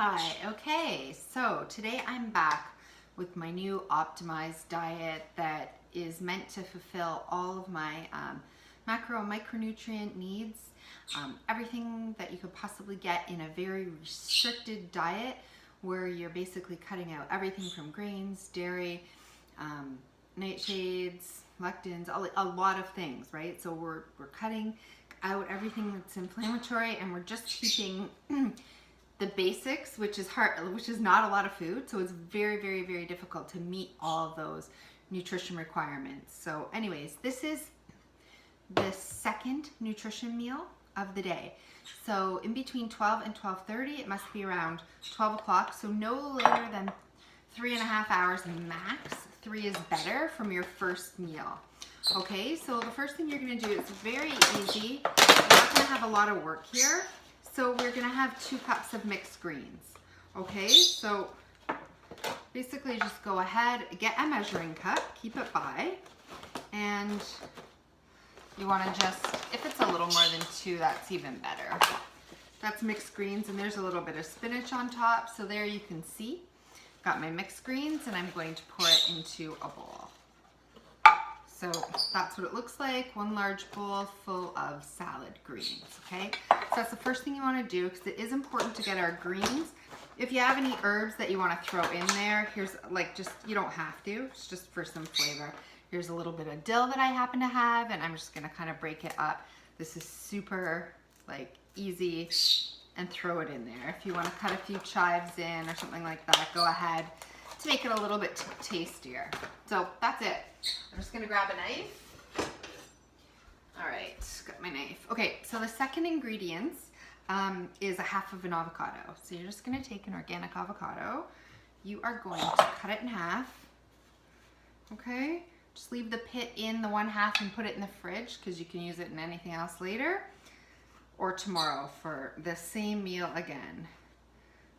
Hi, okay, so today I'm back with my new optimized diet that is meant to fulfill all of my macro and micronutrient needs. Everything that you could possibly get in a very restricted diet where you're basically cutting out everything from grains, dairy, nightshades, lectins, a lot of things, right? So we're cutting out everything that's inflammatory and we're just keeping the basics, which is hard, which is not a lot of food. So it's very, very, very difficult to meet all of those nutrition requirements. So anyways, this is the second nutrition meal of the day. So in between 12 and 12:30, it must be around 12 o'clock. So no later than 3.5 hours max. 3 is better from your first meal. Okay, so the first thing you're gonna do is very easy. You're not gonna have a lot of work here. So we're gonna have 2 cups of mixed greens. Okay, so basically just go ahead, get a measuring cup, keep it by, and you wanna just, if it's a little more than 2, that's even better. That's mixed greens, and there's a little bit of spinach on top, so there you can see. Got my mixed greens, and I'm going to pour it into a bowl. So that's what it looks like, 1 large bowl full of salad greens, okay? So that's the first thing you wanna do, because it is important to get our greens. If you have any herbs that you wanna throw in there, here's like just, you don't have to, it's just for some flavor. Here's a little bit of dill that I happen to have, and I'm just gonna kind of break it up. This is super like easy, and throw it in there. If you wanna cut a few chives in or something like that, go ahead, to make it a little bit tastier. So that's it. I'm just gonna grab a knife. All right, got my knife. Okay, so the second ingredients is 1/2 of an avocado. So you're just gonna take an organic avocado. You are going to cut it in half, okay? Just leave the pit in the 1/2 and put it in the fridge because you can use it in anything else later or tomorrow for the same meal again.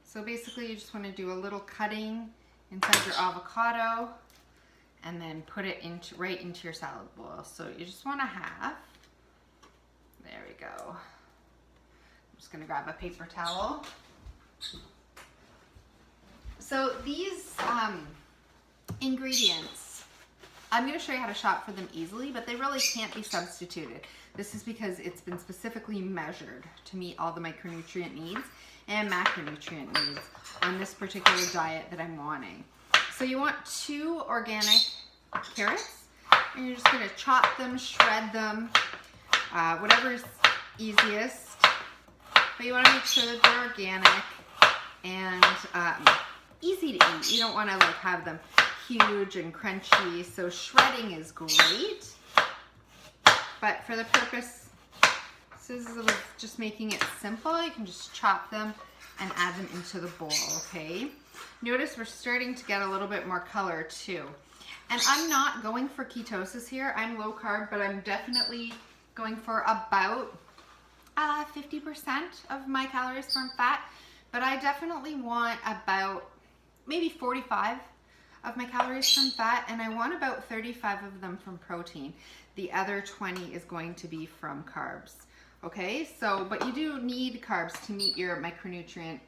So basically you just wanna do a little cutting inside your avocado and then put it right into your salad bowl. So you just want 1/2. There we go. I'm just gonna grab a paper towel. So these ingredients, I'm gonna show you how to shop for them easily, but they really can't be substituted. This is because it's been specifically measured to meet all the micronutrient needs and macronutrient needs on this particular diet that I'm wanting. So you want 2 organic carrots, and you're just gonna chop them, shred them, whatever's easiest. But you wanna make sure that they're organic and easy to eat. You don't wanna like have them huge and crunchy, so shredding is great. But for the purpose, this is just making it simple. You can just chop them and add them into the bowl, okay? Notice we're starting to get a little bit more color too. And I'm not going for ketosis here. I'm low carb, but I'm definitely going for about 50% of my calories from fat. But I definitely want about maybe 45 of my calories from fat, and I want about 35 of them from protein. The other 20 is going to be from carbs. Okay, so, but you do need carbs to meet your micronutrient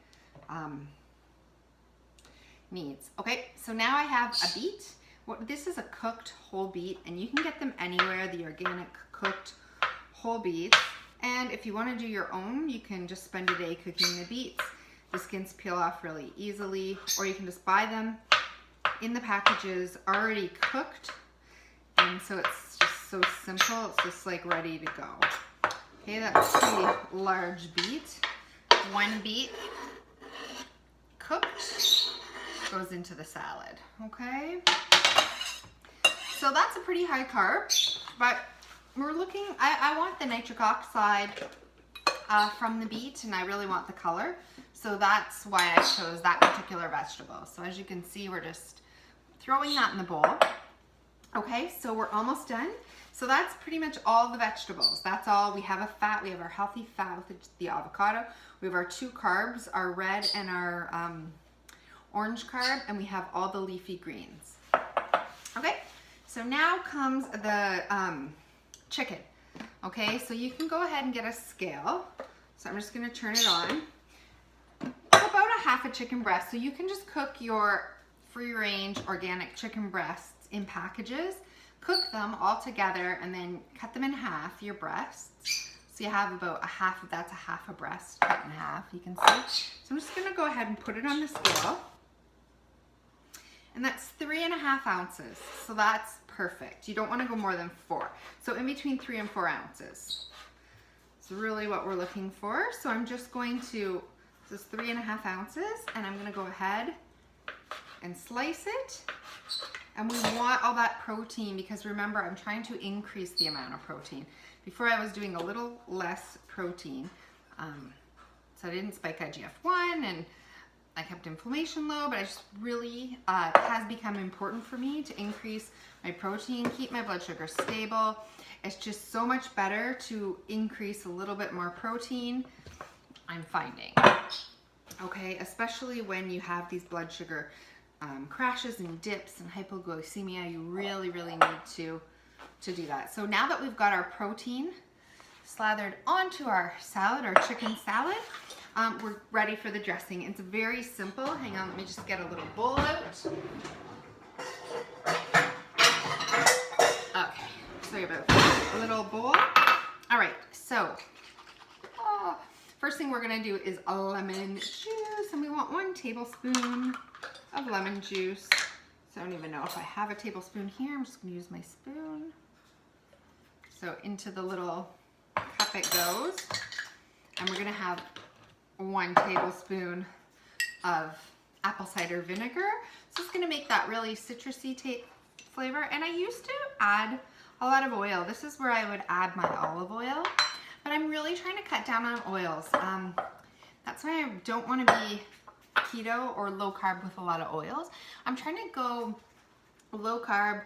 needs. Okay, so now I have a beet. This is a cooked whole beet, and you can get them anywhere, the organic cooked whole beets. And if you want to do your own, you can just spend a day cooking the beets. The skins peel off really easily, or you can just buy them in the packages already cooked. And so it's just so simple, it's just like ready to go. Okay, that's a pretty large beet. 1 beet cooked goes into the salad, okay? So that's a pretty high carb, but we're looking, I want the nitric oxide from the beet, and I really want the color. So that's why I chose that particular vegetable. So as you can see, we're just throwing that in the bowl. Okay, so we're almost done. So that's pretty much all the vegetables. That's all. We have a fat, we have our healthy fat with the avocado. We have our 2 carbs, our red and our orange carb, and we have all the leafy greens. Okay, so now comes the chicken. Okay, so you can go ahead and get a scale. So I'm just gonna turn it on. About a 1/2 half a chicken breast. So you can just cook your free-range organic chicken breasts in packages, cook them all together, and then cut them in half, your breasts. So you have about that's a half a breast cut in half, you can see. So I'm just gonna go ahead and put it on the scale. And that's 3.5 ounces. So that's perfect. You don't wanna go more than 4. So in between 3 and 4 ounces. It's really what we're looking for. So I'm just going to, this is 3.5 ounces, and I'm gonna go ahead and slice it. And we want all that protein because remember, I'm trying to increase the amount of protein. Before I was doing a little less protein. So I didn't spike IGF-1 and I kept inflammation low, but I just really, it has become important for me to increase my protein, keep my blood sugar stable. It's just so much better to increase a little bit more protein, I'm finding. Okay, especially when you have these blood sugar crashes and dips and hypoglycemia, you really, really need to do that. So now that we've got our protein slathered onto our salad, our chicken salad, we're ready for the dressing. It's very simple. Hang on, let me just get a little bowl out. Okay, sorry about that. A little bowl. All right, so first thing we're gonna do is a lemon juice, and we want 1 tablespoon of lemon juice. So I don't even know if I have a tablespoon here. I'm just gonna use my spoon. So into the little cup it goes. And we're gonna have 1 tablespoon of apple cider vinegar. So it's gonna make that really citrusy flavor. And I used to add a lot of oil. This is where I would add my olive oil, but I'm really trying to cut down on oils. That's why I don't wanna be keto or low carb with a lot of oils. I'm trying to go low carb.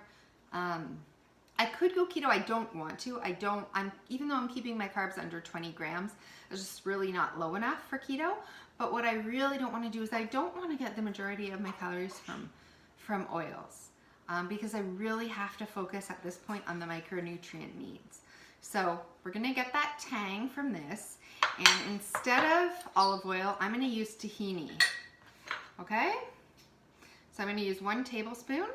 I could go keto. I don't want to. Even though I'm keeping my carbs under 20 grams, it's just really not low enough for keto. But what I really don't want to do is I don't want to get the majority of my calories from oils because I really have to focus at this point on the micronutrient needs. So we're going to get that tang from this. And instead of olive oil, I'm going to use tahini. Okay? So I'm going to use 1 tablespoon.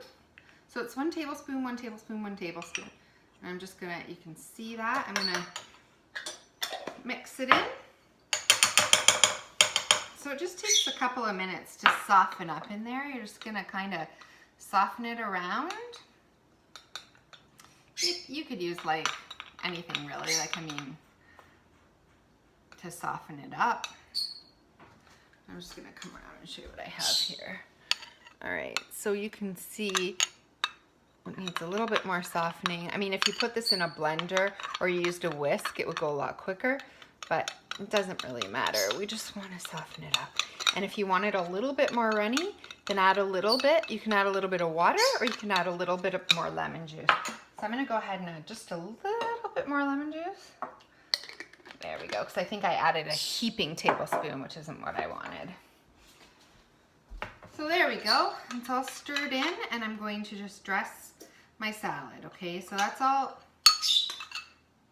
So it's 1 tablespoon, 1 tablespoon, 1 tablespoon. And I'm just gonna, you can see that. I'm gonna mix it in. So it just takes a couple of minutes to soften up in there. You're just gonna kind of soften it around. You could use like anything really, like I mean, to soften it up. I'm just gonna come around and show you what I have here. All right, so you can see it needs a little bit more softening. I mean, if you put this in a blender or you used a whisk, it would go a lot quicker, but it doesn't really matter. We just want to soften it up. And if you want it a little bit more runny, then add a little bit. You can add a little bit of water or you can add a little bit of more lemon juice. So I'm going to go ahead and add just a little bit more lemon juice. There we go, because I think I added a heaping tablespoon, which isn't what I wanted. So there we go. It's all stirred in, and I'm going to just dress my salad, okay? So that's all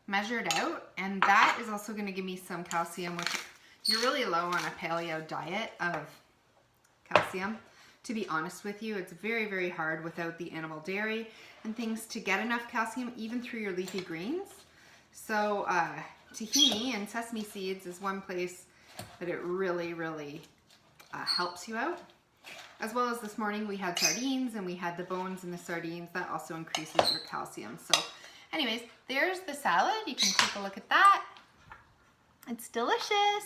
measured out, and that is also gonna give me some calcium, which you're really low on a paleo diet of calcium. To be honest with you, it's very, very hard without the animal dairy and things to get enough calcium, even through your leafy greens. So tahini and sesame seeds is one place that it really, really helps you out. As well as this morning we had sardines and we had the bones in the sardines. That also increases your calcium. So anyways, there's the salad. You can take a look at that. It's delicious.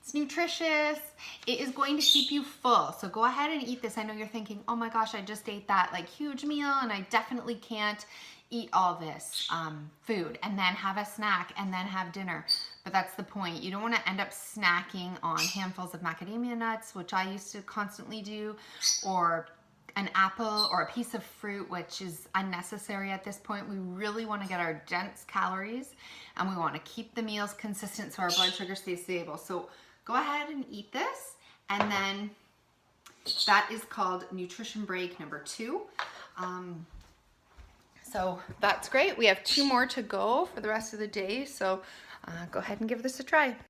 It's nutritious. It is going to keep you full. So go ahead and eat this. I know you're thinking, oh my gosh, I just ate that like huge meal and I definitely can't eat all this food and then have a snack and then have dinner. But that's the point. You don't want to end up snacking on handfuls of macadamia nuts, which I used to constantly do, or an apple or a piece of fruit, which is unnecessary at this point. We really want to get our dense calories and we want to keep the meals consistent so our blood sugar stays stable. So go ahead and eat this. And then that is called nutrition break number 2. So that's great. We have 2 more to go for the rest of the day. So go ahead and give this a try.